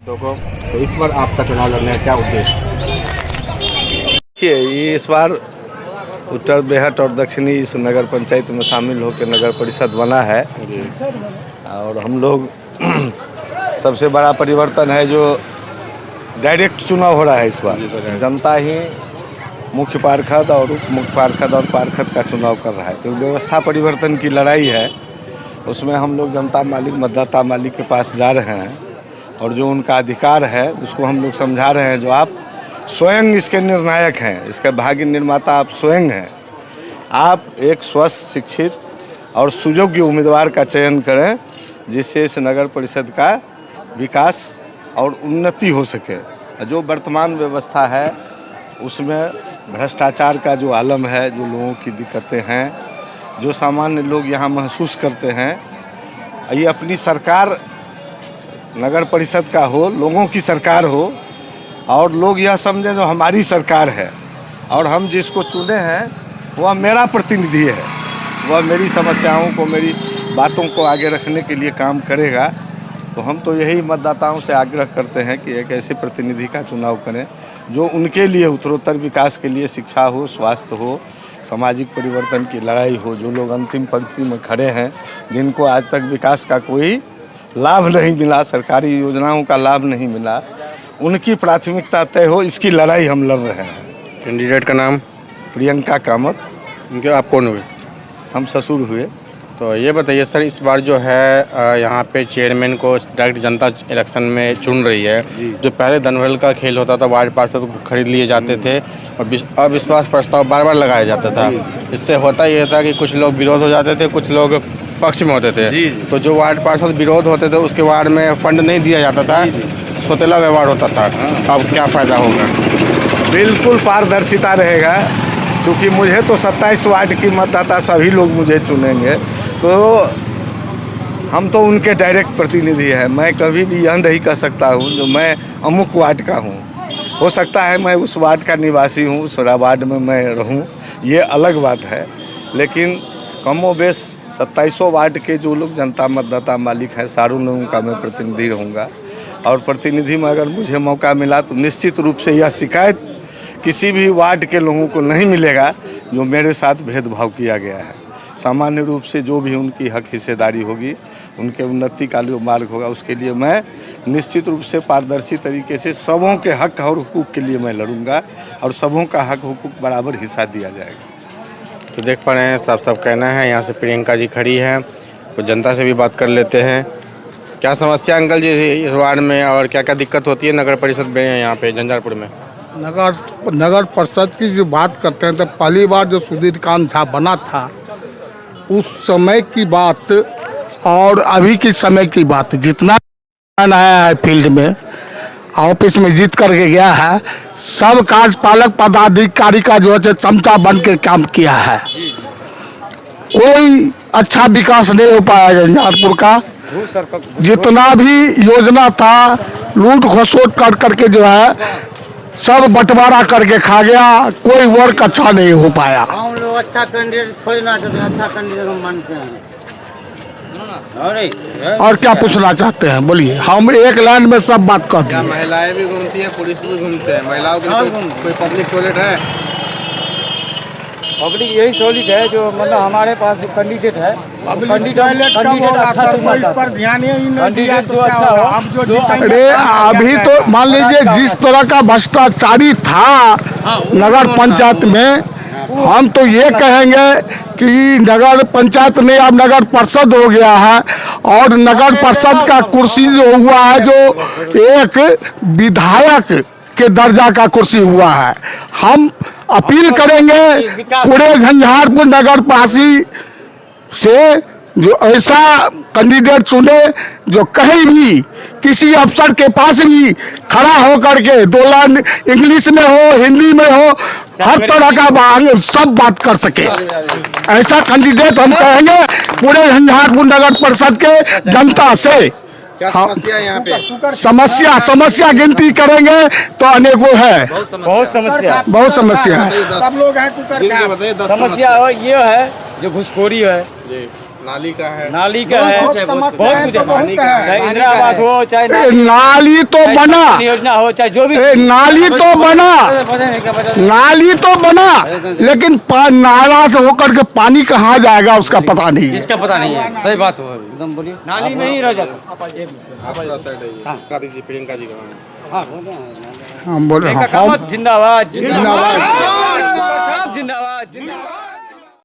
तो इस बार आपका चुनाव लड़ने का क्या उद्देश्य? देखिए, इस बार उत्तर बेहट और दक्षिणी इस नगर पंचायत में शामिल होकर नगर परिषद बना है और हम लोग सबसे बड़ा परिवर्तन है जो डायरेक्ट चुनाव हो रहा है। इस बार जनता ही मुख्य पार्षद और उप मुख्य पार्षद और पार्षद का चुनाव कर रहा है, तो व्यवस्था परिवर्तन की लड़ाई है। उसमें हम लोग जनता मालिक मतदाता मालिक के पास जा रहे हैं और जो उनका अधिकार है उसको हम लोग समझा रहे हैं। जो आप स्वयं इसके निर्णायक हैं, इसके भाग्य निर्माता आप स्वयं हैं। आप एक स्वस्थ, शिक्षित और सुयोग्य उम्मीदवार का चयन करें जिससे इस नगर परिषद का विकास और उन्नति हो सके। जो वर्तमान व्यवस्था है उसमें भ्रष्टाचार का जो आलम है, जो लोगों की दिक्कतें हैं, जो सामान्य लोग यहाँ महसूस करते हैं, ये अपनी सरकार नगर परिषद का हो, लोगों की सरकार हो और लोग यह समझें जो हमारी सरकार है और हम जिसको चुने हैं वह मेरा प्रतिनिधि है, वह मेरी समस्याओं को, मेरी बातों को आगे रखने के लिए काम करेगा। तो हम तो यही मतदाताओं से आग्रह करते हैं कि एक ऐसे प्रतिनिधि का चुनाव करें जो उनके लिए उत्तरोत्तर विकास के लिए शिक्षा हो, स्वास्थ्य हो, सामाजिक परिवर्तन की लड़ाई हो। जो लोग अंतिम पंक्ति में खड़े हैं, जिनको आज तक विकास का कोई लाभ नहीं मिला, सरकारी योजनाओं का लाभ नहीं मिला, उनकी प्राथमिकता तय हो, इसकी लड़ाई हम लड़ रहे हैं। कैंडिडेट का नाम? प्रियंका कामत। उनके आप कौन हुए? हम ससुर हुए। तो ये बताइए सर, इस बार जो है यहाँ पे चेयरमैन को डायरेक्ट जनता इलेक्शन में चुन रही है। जो पहले धनवल का खेल होता था, वार्ड पार्षद को खरीद लिए जाते थे और अविश्वास प्रस्ताव बार बार लगाया जाता था। इससे होता ये था कि कुछ लोग विरोध हो जाते थे, कुछ लोग पक्ष में होते थे। तो जो वार्ड पार्षद विरोध होते थे उसके वार्ड में फंड नहीं दिया जाता था, सौतेला व्यवहार होता था। अब क्या फ़ायदा होगा? बिल्कुल पारदर्शिता रहेगा, क्योंकि मुझे तो 27 वार्ड की मतदाता सभी लोग मुझे चुनेंगे, तो हम तो उनके डायरेक्ट प्रतिनिधि हैं। मैं कभी भी यह नहीं कह सकता हूँ जो मैं अमुक वार्ड का हूँ। हो सकता है मैं उस वार्ड का निवासी हूँ, उस वार्ड में मैं रहूँ, ये अलग बात है। लेकिन कमोबेश 2700 वार्ड के जो लोग जनता मतदाता मालिक हैं, सारों लोगों का मैं प्रतिनिधि रहूँगा। और प्रतिनिधि में अगर मुझे मौका मिला तो निश्चित रूप से यह शिकायत किसी भी वार्ड के लोगों को नहीं मिलेगा जो मेरे साथ भेदभाव किया गया है। सामान्य रूप से जो भी उनकी हक हिस्सेदारी होगी, उनके उन्नति का जो मार्ग होगा, उसके लिए मैं निश्चित रूप से पारदर्शी तरीके से सबों के हक और हुकूक के लिए मैं लड़ूंगा और सबों का हक हुकूक बराबर हिस्सा दिया जाएगा। तो देख पा रहे हैं, सब कहना है। यहाँ से प्रियंका जी खड़ी है, तो जनता से भी बात कर लेते हैं। क्या समस्या अंकल जी इस वार्ड में और क्या क्या दिक्कत होती है नगर परिषद में यहाँ पे झंझारपुर में? नगर परिषद की जो बात करते हैं तो पहली बार जो सुधीर कांत झा बना था उस समय की बात और अभी के समय की बात, जितना आया है फील्ड में, ऑफिस में जीत करके गया है, सब कार्यपालक पदाधिकारी का जो है चमचा बन के काम किया है। कोई अच्छा विकास नहीं हो पाया झंझारपुर का। जितना भी योजना था लूट खसोट कर करके जो है सब बंटवारा करके खा गया। कोई वर्क अच्छा नहीं हो पाया। हम लोग अच्छा कैंडिडेट खोजना चाहते हैं, अच्छा कैंडिडेट हम मानते हैं। और क्या पूछना चाहते हैं बोलिए, हम एक लाइन में सब बात कहते हैं। महिलाएं भी घूमती हैं, पुरुष भी घूमते हैं, महिलाओं के लिए कोई पब्लिक टॉयलेट है? पब्लिक यही सहूलियत है जो मतलब हमारे पास जो कैंडिडेट है, कैंडिडेट अच्छा पर ध्यान ही नहीं दिया तो अच्छा हो। अरे अभी तो मान लीजिए जिस तरह का भ्रष्टाचारी था नगर पंचायत में, हम तो ये कहेंगे कि नगर पंचायत में अब नगर परिषद हो गया है और नगर परिषद का कुर्सी जो हुआ है, जो एक विधायक के दर्जा का कुर्सी हुआ है। हम अपील करेंगे पूरे झंझारपुर नगर पासी से जो ऐसा कैंडिडेट चुने जो कहीं भी किसी अफसर के पास भी खड़ा होकर के 2 लाइन इंग्लिश में हो, हिंदी में हो, हर तरह का सब बात कर सके, ऐसा कैंडिडेट हम कहेंगे पूरे झंझारपुर नगर परिषद के जनता से। क्या समस्या यहाँ पे? समस्या गिनती करेंगे तो अनेकों है, बहुत समस्या है। सब लोग हैं। समस्या ये है जो घुसखोरी है, नाली का है, नाली का है, बहुत कुछ है, पानी का है। चाहे इंदिरा आवास हो, चाहे ए, नाली तो बना, योजना हो, चाहे जो भी ए, नाली तो बना, नाली तो बना, लेकिन नाला से होकर के पानी कहाँ जाएगा उसका पता नहीं है। इसका पता नहीं है। सही बात हो एकदम बोलिए। नाली में ही रह जाता। आप थोड़ा साइड आइए। बता दीजिए प्रियंका जी कहाँ हैं? हाँ बोले हैं। हम बोले जिंदाबाद जिंदाबाद जिंदाबाद जिंदाबाद।